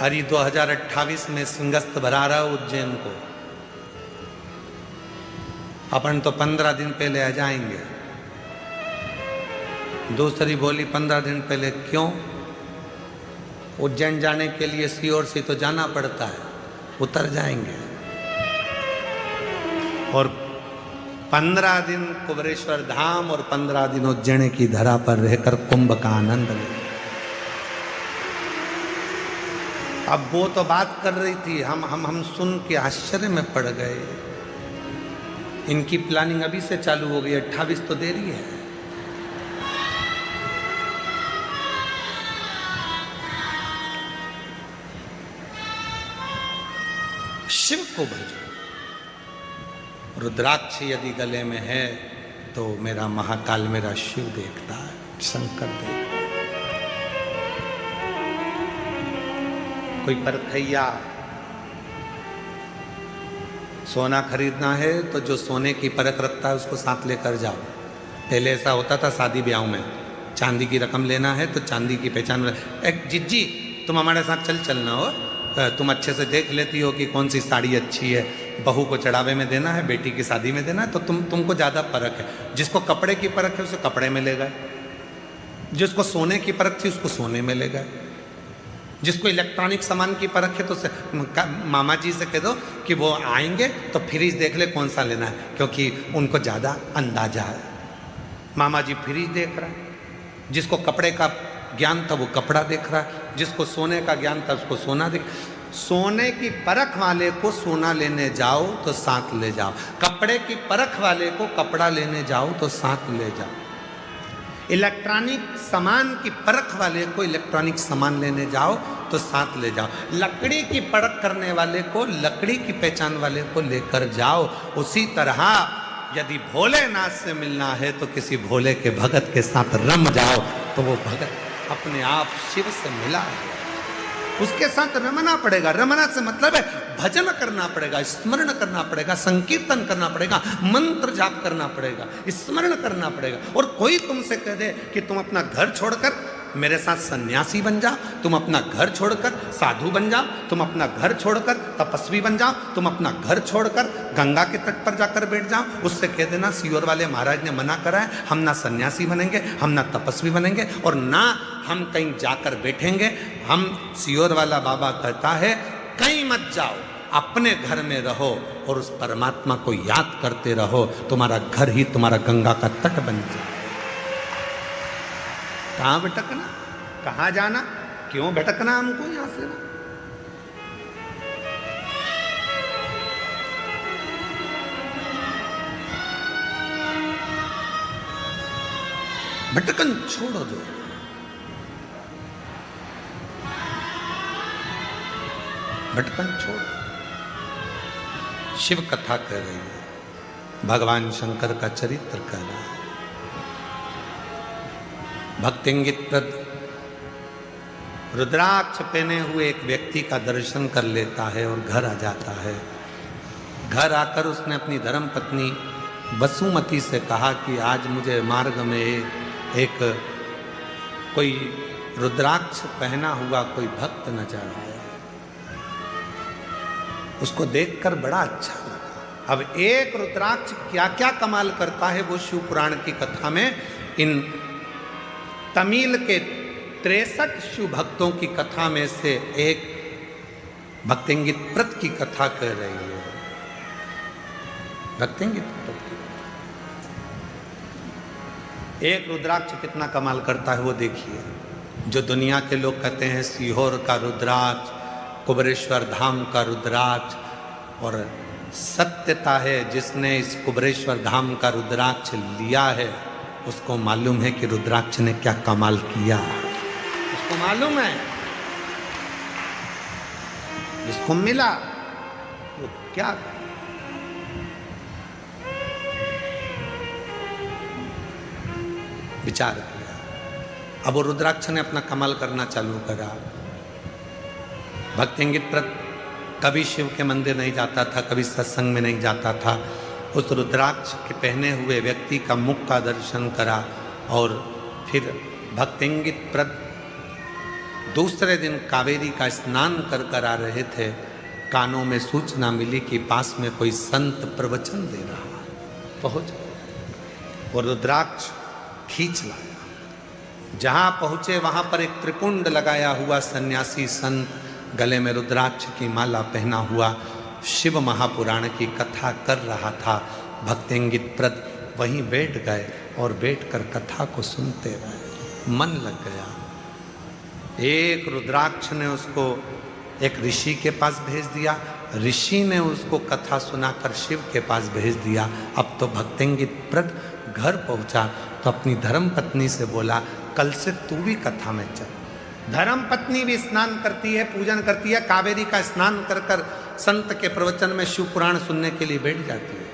अरे 2028 में सिंहस्थ भरा रहा उज्जैन को, अपन तो 15 दिन पहले आ जाएंगे। दूसरी बोली 15 दिन पहले क्यों? उज्जैन जाने के लिए सीहोर से तो जाना पड़ता है, उतर जाएंगे और 15 दिन कुबरेश्वर धाम और 15 दिन उज्जैन की धरा पर रहकर कुंभ का आनंद लेंगे। अब वो तो बात कर रही थी, हम सुन के आश्चर्य में पड़ गए। इनकी प्लानिंग अभी से चालू हो गई, 28 तो देरी है। शिव को भजो, रुद्राक्ष यदि गले में है तो मेरा महाकाल मेरा शिव देखता है, शंकर देखता है। कोई परखैया सोना खरीदना है तो जो सोने की परख रखता है उसको साथ लेकर जाओ। पहले ऐसा होता था शादी ब्याह में, चांदी की रकम लेना है तो चांदी की पहचान, एक जिज्जी तुम हमारे साथ चलना हो, तुम अच्छे से देख लेती हो कि कौन सी साड़ी अच्छी है, बहू को चढ़ावे में देना है, बेटी की शादी में देना है, तो तुमको ज़्यादा परख है। जिसको कपड़े की परख है उसे कपड़े में ले गए, जिसको सोने की परख थी उसको सोने में ले गए, जिसको इलेक्ट्रॉनिक सामान की परख है तो मामा जी से कह दो कि वो आएंगे तो फ्रिज देख ले कौन सा लेना है, क्योंकि उनको ज़्यादा अंदाजा है। मामा जी फ्रिज देख रहा है, जिसको कपड़े का ज्ञान था वो कपड़ा देख रहा है, जिसको सोने का ज्ञान था उसको सोना देख। सोने की परख वाले को सोना लेने जाओ तो साथ ले जाओ, कपड़े की परख वाले को कपड़ा लेने जाओ तो साथ ले जाओ, इलेक्ट्रॉनिक सामान की परख वाले को इलेक्ट्रॉनिक सामान लेने जाओ तो साथ ले जाओ, लकड़ी की परख करने वाले को लकड़ी की पहचान वाले को लेकर जाओ। उसी तरह यदि भोलेनाथ से मिलना है तो किसी भोले के भगत के साथ रम जाओ तो वो भगत अपने आप शिव से मिला है, उसके साथ रमना पड़ेगा। रमना से मतलब है भजन करना पड़ेगा, स्मरण करना पड़ेगा, संकीर्तन करना पड़ेगा, मंत्र जाप करना पड़ेगा, स्मरण करना पड़ेगा। और कोई तुमसे कह दे कि तुम अपना घर छोड़कर मेरे साथ सन्यासी बन जाओ, तुम अपना घर छोड़कर साधु बन जाओ, तुम अपना घर छोड़कर तपस्वी बन जाओ, तुम अपना घर छोड़कर गंगा के तट पर जाकर बैठ जाओ, उससे कह देना सीहोर वाले महाराज ने मना करा है, हम ना सन्यासी बनेंगे, हम ना तपस्वी बनेंगे और ना हम कहीं जाकर बैठेंगे। हम सीहोर वाला बाबा कहता है कहीं मत जाओ, अपने घर में रहो और उस परमात्मा को याद करते रहो, तुम्हारा घर ही तुम्हारा गंगा का तट बन जाए। कहाँ भटकना, कहाँ जाना, क्यों भटकना हमको यहां से? भटकन छोड़ दो, भटकन छोड़। शिव कथा कह रही है, भगवान शंकर का चरित्र कह रहा है। भक्तिंगित प्रद रुद्राक्ष पहने हुए एक व्यक्ति का दर्शन कर लेता है और घर आ जाता है। घर आकर उसने अपनी धर्म पत्नी वसुमती से कहा कि आज मुझे मार्ग में एक कोई रुद्राक्ष पहना हुआ कोई भक्त नजर आया, उसको देखकर बड़ा अच्छा लगा। अब एक रुद्राक्ष क्या क्या कमाल करता है वो शिव पुराण की कथा में इन तमिल के 63 शिव भक्तों की कथा में से एक भक्तिंगित प्रत की कथा कह रही है। भक्तिंगित प्रत की एक रुद्राक्ष कितना कमाल करता है वो देखिए। जो दुनिया के लोग कहते हैं सीहोर का रुद्राक्ष, कुबरेश्वर धाम का रुद्राक्ष, और सत्यता है जिसने इस कुबरेश्वर धाम का रुद्राक्ष लिया है उसको मालूम है कि रुद्राक्ष ने क्या कमाल किया, उसको मालूम है। जिसको मिला वो क्या विचार किया। अब वो रुद्राक्ष ने अपना कमाल करना चालू करा। भक्तिंगित प्रत कभी शिव के मंदिर नहीं जाता था, कभी सत्संग में नहीं जाता था। उस रुद्राक्ष के पहने हुए व्यक्ति का मुख का दर्शन करा और फिर भक्तिंगित प्रत दूसरे दिन कावेरी का स्नान कर कर आ रहे थे, कानों में सूचना मिली कि पास में कोई संत प्रवचन दे रहा है। पहुंच गए और रुद्राक्ष खींच लाया। जहां पहुंचे वहां पर एक त्रिपुंड लगाया हुआ सन्यासी संत, गले में रुद्राक्ष की माला पहना हुआ, शिव महापुराण की कथा कर रहा था। भक्तिंगित प्रद वहीं बैठ गए और बैठकर कथा को सुनते रहे। मन लग गया। एक रुद्राक्ष ने उसको एक ऋषि के पास भेज दिया, ऋषि ने उसको कथा सुनाकर शिव के पास भेज दिया। अब तो भक्तिंगित प्रद घर पहुंचा तो अपनी धर्म पत्नी से बोला, कल से तू भी कथा में चल। धर्म पत्नी भी स्नान करती है, पूजन करती है, कावेरी का स्नान कर कर संत के प्रवचन में शिव पुराण सुनने के लिए बैठ जाती है।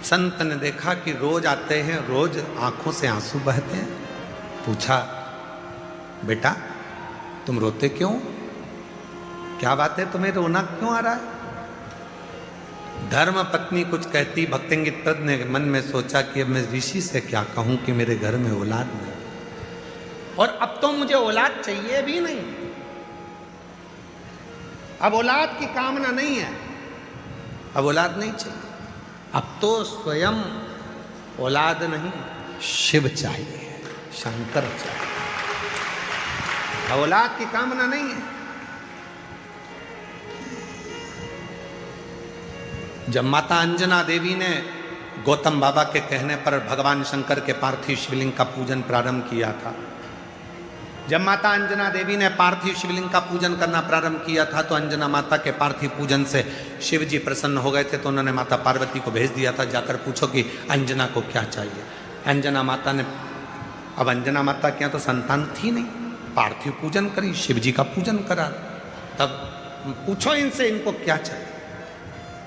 संत ने देखा कि रोज आते हैं, रोज आंखों से आंसू बहते हैं। पूछा, बेटा तुम रोते क्यों? क्या बात है, तुम्हें रोना क्यों आ रहा है? धर्म पत्नी कुछ कहती। भक्तिंगित प्रद ने मन में सोचा कि अब मैं ऋषि से क्या कहूं कि मेरे घर में औलाद नहीं, और अब तो मुझे औलाद चाहिए भी नहीं। अब औलाद की कामना नहीं है, अब औलाद नहीं चाहिए। अब तो स्वयं औलाद नहीं, शिव चाहिए, शंकर चाहिए। अब औलाद की कामना नहीं है। जब माता अंजना देवी ने गौतम बाबा के कहने पर भगवान शंकर के पार्थिव शिवलिंग का पूजन प्रारंभ किया था, जब माता अंजना देवी ने पार्थिव शिवलिंग का पूजन करना प्रारंभ किया था, तो अंजना माता के पार्थिव पूजन से शिव जी प्रसन्न हो गए थे। तो उन्होंने माता पार्वती को भेज दिया था, जाकर पूछो कि अंजना को क्या चाहिए। अंजना माता ने, अब अंजना माता के यहाँ तो संतान थी नहीं, पार्थिव पूजन करी, शिव जी का पूजन करा। तब पूछो इनसे इनको क्या चाहिए।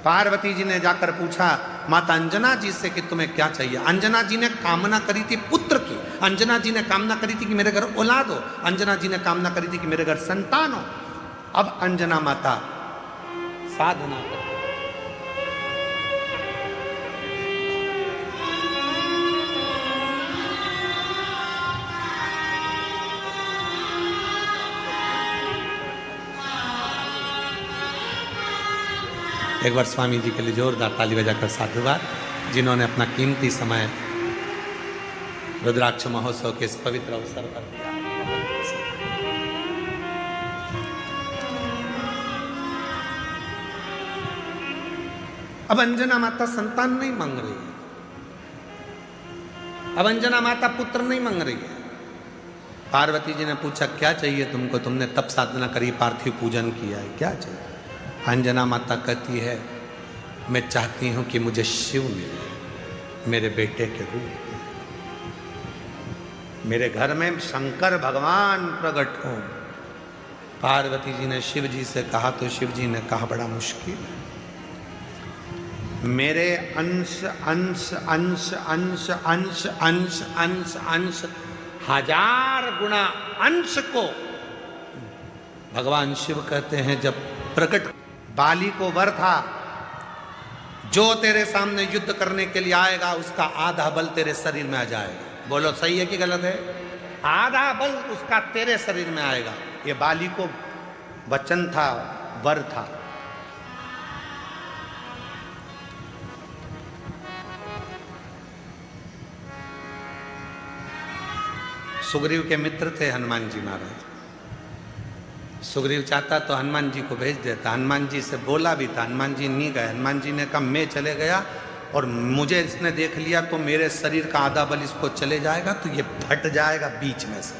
पार्वती जी ने जाकर पूछा माता अंजना जी से कि तुम्हें क्या चाहिए। अंजना जी ने कामना करी थी पुत्र की, अंजना जी ने कामना करी थी कि मेरे घर औलाद हो, अंजना जी ने कामना करी थी कि मेरे घर संतान हो। अब अंजना माता साधना कर, एक बार स्वामी जी के लिए जोरदार ताली बजाकर साधुवाद, जिन्होंने अपना कीमती समय रुद्राक्ष महोत्सव के इस पवित्र अवसर पर दिया। अब अंजना माता संतान नहीं मांग रही है, अब अंजना माता पुत्र नहीं मांग रही है। पार्वती जी ने पूछा क्या चाहिए तुमको, तुमने तप साधना करी, पार्थिव पूजन किया है, क्या चाहिए? अंजना माता कहती है मैं चाहती हूं कि मुझे शिव मिले, मेरे बेटे के रूप, मेरे घर में शंकर भगवान प्रकट हो। पार्वती जी ने शिव जी से कहा तो शिव जी ने कहा बड़ा मुश्किल है, मेरे अंश अंश अंश अंश अंश अंश अंश अंश 1000 गुना अंश को भगवान शिव कहते हैं जब प्रकट। बाली को वर था, जो तेरे सामने युद्ध करने के लिए आएगा उसका आधा बल तेरे शरीर में आ जाएगा। बोलो सही है कि गलत है? आधा बल उसका तेरे शरीर में आएगा। ये बाली को वचन था, वर था। सुग्रीव के मित्र थे हनुमान जी महाराज। सुग्रीव चाहता तो हनुमान जी को भेज देता, हनुमान जी से बोला भी था, हनुमान जी नहीं गए। हनुमान जी ने कहा मैं चले गया और मुझे इसने देख लिया तो मेरे शरीर का आधा बल इसको चले जाएगा तो ये फट जाएगा बीच में से।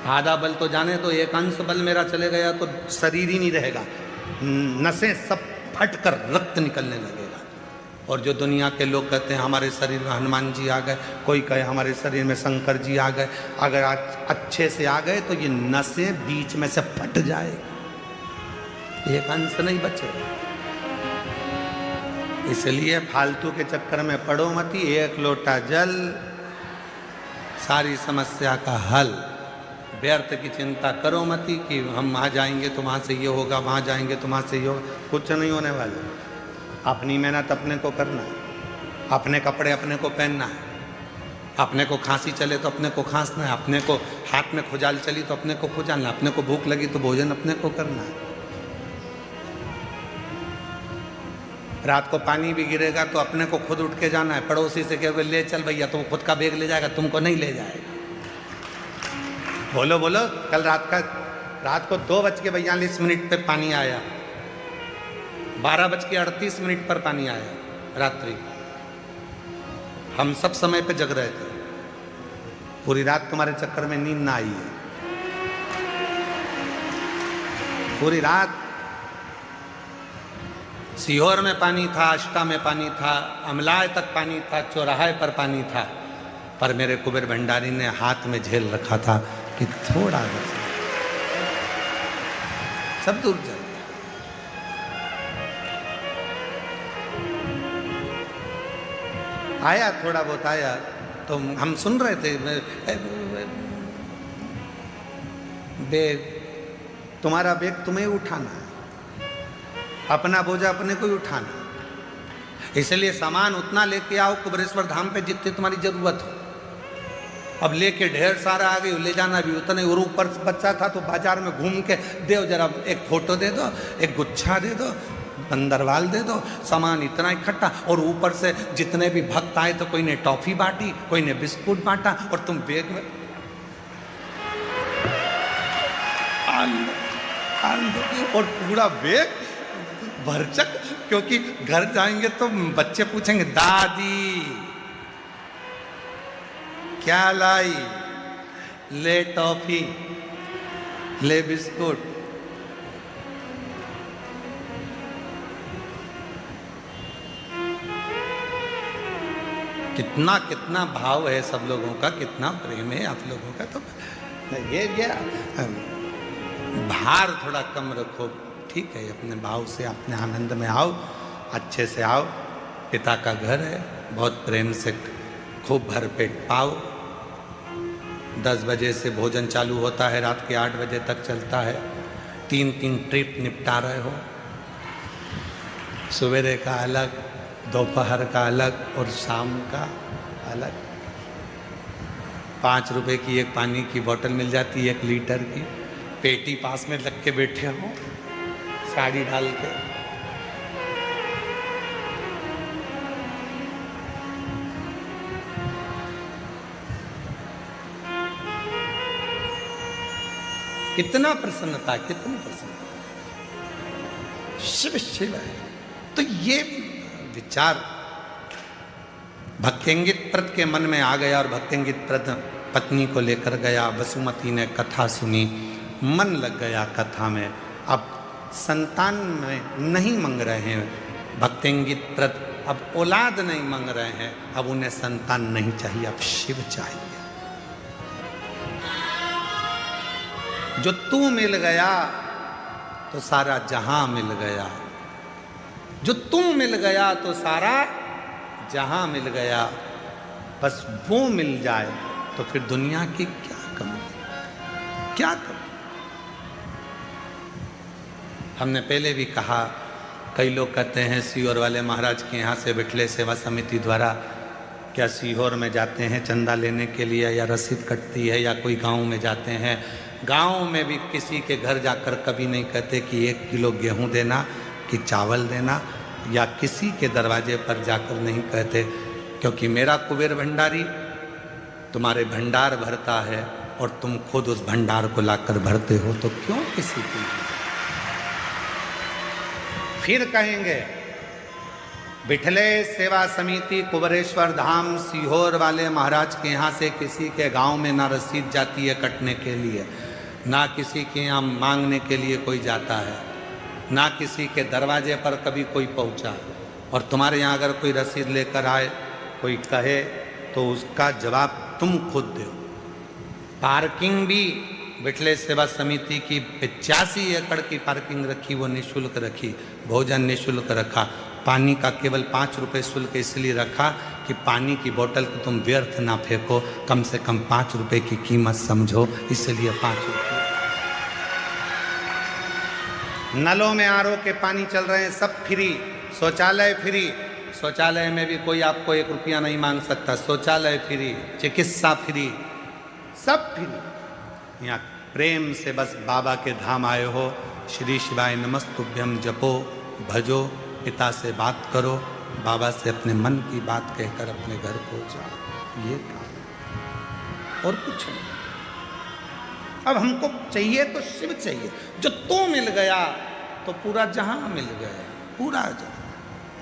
आधा बल तो जाने तो एक अंश बल मेरा चले गया तो शरीर ही नहीं रहेगा, नसें सब फट कर रक्त निकलने लगेगा। और जो दुनिया के लोग कहते हैं हमारे शरीर में हनुमान जी आ गए, कोई कहे हमारे शरीर में शंकर जी आ गए, अगर आज अच्छे से आ गए तो ये नसें बीच में से फट जाएगी, एक अंश नहीं बचेगा। इसलिए फालतू के चक्कर में पड़ो मती, एक लोटा जल सारी समस्या का हल। व्यर्थ की चिंता करो मती कि हम वहाँ जाएंगे तो वहाँ से ये होगा, वहाँ जाएंगे तो वहाँ से ये होगा, कुछ नहीं होने वाला। अपनी मेहनत अपने को करना है, अपने कपड़े अपने को पहनना है, अपने को खांसी चले तो अपने को खांसना है, अपने को हाथ में खुजाल चली तो अपने को खुजालना, अपने को भूख लगी तो भोजन अपने को करना है। रात को पानी भी गिरेगा तो अपने को खुद उठ के जाना है, पड़ोसी से कहोगे ले चल भैया, तो वो खुद का बैग ले जाएगा, तुमको नहीं ले जाएगा। बोलो बोलो, कल रात को 2:42 पे पानी आया, 12:38 पर पानी आया रात्रि। हम सब समय पे जग रहे थे, पूरी रात तुम्हारे चक्कर में नींद ना आई है। पूरी रात सीहोर में पानी था, अष्टा में पानी था, अमलाय तक पानी था, चौराहे पर पानी था, पर मेरे कुबेर भंडारी ने हाथ में झेल रखा था कि थोड़ा बच सब दूर जाए। आया थोड़ा बहुत आया तो हम सुन रहे थे, बेग तुम्हारा बैग तुम्हें उठाना है, अपना बोझा अपने को ही उठाना, इसलिए सामान उतना लेके आओ कुबेरेश्वर धाम पे जितनी तुम्हारी जरूरत हो। अब लेके ढेर सारा आ गई, ले जाना भी उतने, और ऊपर बच्चा था तो बाजार में घूम के दे जरा, एक फोटो दे दो, एक गुच्छा दे दो, बंदरवाल दे दो, सामान इतना इकट्ठा, और ऊपर से जितने भी भक्त आए तो कोई ने टॉफी बांटी, कोई ने बिस्कुट बांटा, और तुम बैग में और पूरा बैग भरचक, क्योंकि घर जाएंगे तो बच्चे पूछेंगे दादी क्या लाई, ले टॉफी, ले बिस्कुट। कितना कितना भाव है सब लोगों का, कितना प्रेम है आप लोगों का। तो ये भार थोड़ा कम रखो, ठीक है, अपने भाव से अपने आनंद में आओ, अच्छे से आओ। पिता का घर है, बहुत प्रेम से खूब भरपेट पाओ। 10 बजे से भोजन चालू होता है, रात के 8 बजे तक चलता है। 3 ट्रिप निपटा रहे हो, सवेरे का अलग, दोपहर का अलग और शाम का अलग। 5 रुपए की एक पानी की बोतल मिल जाती है, 1 लीटर की। पेटी पास में लग के बैठे हो, साड़ी डाल के। कितना प्रसन्नता, कितनी प्रसन्नता, शिव शिव है। तो ये विचार भक्तिंगित प्रत के मन में आ गया, और भक्तिंगित प्रत पत्नी को लेकर गया। वसुमती ने कथा सुनी, मन लग गया कथा में। अब संतान में नहीं मांग रहे हैं भक्तिंगित प्रत, अब औलाद नहीं मांग रहे हैं, अब उन्हें संतान नहीं चाहिए, अब शिव चाहिए। जो तू मिल गया तो सारा जहां मिल गया, जो तू मिल गया तो सारा जहां मिल गया। बस वो मिल जाए तो फिर दुनिया की क्या कमी, क्या कमी। हमने पहले भी कहा, कई लोग कहते हैं सीहोर वाले महाराज के यहाँ से बिठले सेवा समिति द्वारा क्या सीहोर में जाते हैं चंदा लेने के लिए, या रसीद कटती है, या कोई गांव में जाते हैं। गांव में भी किसी के घर जाकर कभी नहीं कहते कि 1 किलो गेहूं देना, कि चावल देना, या किसी के दरवाजे पर जाकर नहीं कहते, क्योंकि मेरा कुबेर भंडारी तुम्हारे भंडार भरता है और तुम खुद उस भंडार को लाकर भरते हो, तो क्यों किसी की। फिर कहेंगे बिठले सेवा समिति कुबेरेश्वर धाम सीहोर वाले महाराज के यहाँ से किसी के गांव में ना रसीद जाती है कटने के लिए, ना किसी के यहाँ मांगने के लिए कोई जाता है, ना किसी के दरवाजे पर कभी कोई पहुँचा। और तुम्हारे यहाँ अगर कोई रसीद लेकर आए, कोई कहे, तो उसका जवाब तुम खुद दो। पार्किंग भी बिठले सेवा समिति की 85 एकड़ की पार्किंग रखी, वो निःशुल्क रखी। भोजन निःशुल्क रखा। पानी का केवल 5 रुपये शुल्क इसलिए रखा कि पानी की बोतल को तुम व्यर्थ ना फेंको, कम से कम 5 रुपये की कीमत समझो, इसलिए 5 रुपये। नलों में आरओ के पानी चल रहे हैं, सब फ्री, शौचालय फ्री, शौचालय में भी कोई आपको 1 रुपया नहीं मांग सकता, शौचालय फ्री, चिकित्सा फ्री, सब फ्री। यहाँ प्रेम से बस बाबा के धाम आए हो, श्री शिवाय नमस्तुभ्यम जपो, भजो, पिता से बात करो, बाबा से अपने मन की बात कहकर अपने घर को जाओ, ये काम और कुछ नहीं। अब हमको चाहिए तो शिव चाहिए, जो तो मिल गया तो पूरा जहां मिल गया, पूरा जहां।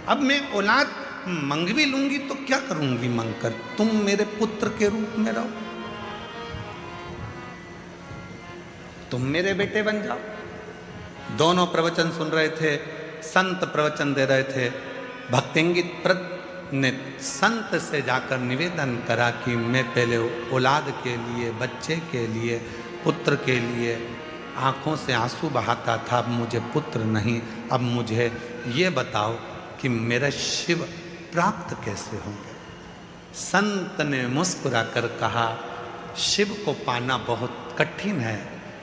अब मैं औलाद मंग भी लूंगी तो क्या करूंगी मंग कर, तुम मेरे पुत्र के रूप में रहो, तुम मेरे बेटे बन जाओ। दोनों प्रवचन सुन रहे थे, संत प्रवचन दे रहे थे। भक्तिंगित प्रत ने संत से जाकर निवेदन करा कि मैं पहले औलाद के लिए, बच्चे के लिए, पुत्र के लिए आंखों से आंसू बहाता था, अब मुझे पुत्र नहीं, अब मुझे ये बताओ कि मेरा शिव प्राप्त कैसे होंगे। संत ने मुस्कुराकर कहा, शिव को पाना बहुत कठिन है,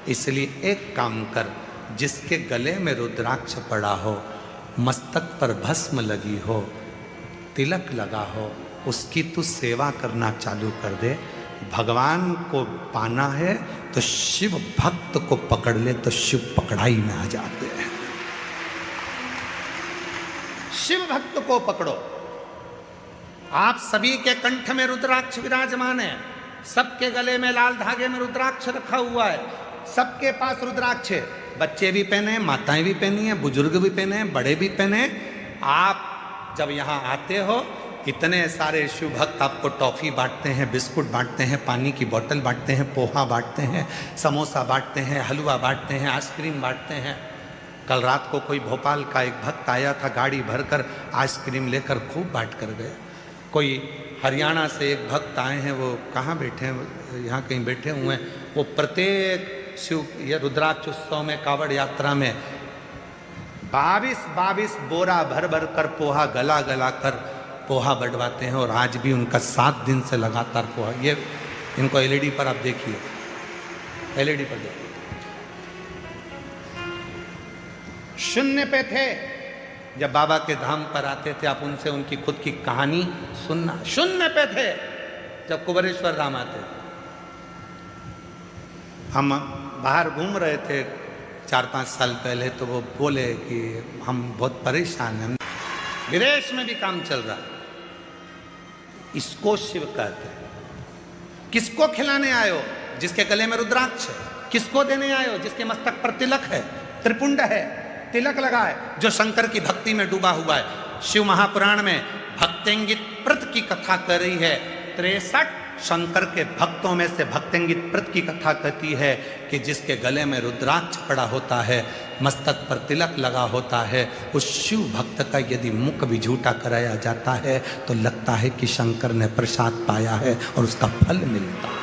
इसलिए एक काम कर, जिसके गले में रुद्राक्ष पड़ा हो, मस्तक पर भस्म लगी हो, तिलक लगा हो, उसकी तू सेवा करना चालू कर दे। भगवान को पाना है तो शिव भक्त को पकड़ ले तो शिव पकड़ाई में आ जाते हैं। शिव भक्त को पकड़ो। आप सभी के कंठ में रुद्राक्ष विराजमान है, सबके गले में लाल धागे में रुद्राक्ष रखा हुआ है, सबके पास रुद्राक्ष है। बच्चे भी पहने हैं, माताएं भी पहनी हैं, बुजुर्ग भी पहने हैं, बड़े भी पहने हैं। आप जब यहाँ आते हो, इतने सारे शिव भक्त आपको टॉफ़ी बांटते हैं, बिस्कुट बांटते हैं, पानी की बोतल बांटते हैं, पोहा बांटते हैं, समोसा बांटते हैं, हलवा बांटते हैं, आइसक्रीम बांटते हैं। कल रात को कोई भोपाल का एक भक्त आया था, गाड़ी भरकर आइसक्रीम लेकर खूब बांट कर गया। कोई हरियाणा से एक भक्त आए हैं, वो कहाँ बैठे हैं, यहाँ कहीं बैठे हुए हैं। वो प्रत्येक शिव या रुद्राक्ष उत्सव में, कावड़ यात्रा में 22 बोरा भर भर कर पोहा गला गला कर पोहा बढ़वाते हैं। और आज भी उनका 7 दिन से लगातार पोहा, ये इनको एलईडी पर आप देखिए, एलईडी पर देखिए। शून्य पे थे जब बाबा के धाम पर आते थे, आप उनसे उनकी खुद की कहानी सुनना। शून्य पे थे जब कुबेरेश्वर धाम आते थे। हम बाहर घूम रहे थे 4-5 साल पहले, तो वो बोले कि हम बहुत परेशान हैं, विदेश में भी काम चल रहा है। इसको शिव कहते हैं। किसको खिलाने आए हो? जिसके गले में रुद्राक्ष है। किसको देने आए हो? जिसके मस्तक पर तिलक है, त्रिपुंड है, तिलक लगा है, जो शंकर की भक्ति में डूबा हुआ है। शिव महापुराण में भक्तिंगित प्रत की कथा कर रही है। 63 शंकर के भक्तों में से भक्तिंगित प्रत की कथा कहती है कि जिसके गले में रुद्राक्ष पड़ा होता है, मस्तक पर तिलक लगा होता है, उस शिव भक्त का यदि मुख भी झूठा कराया जाता है तो लगता है कि शंकर ने प्रसाद पाया है और उसका फल मिलता है।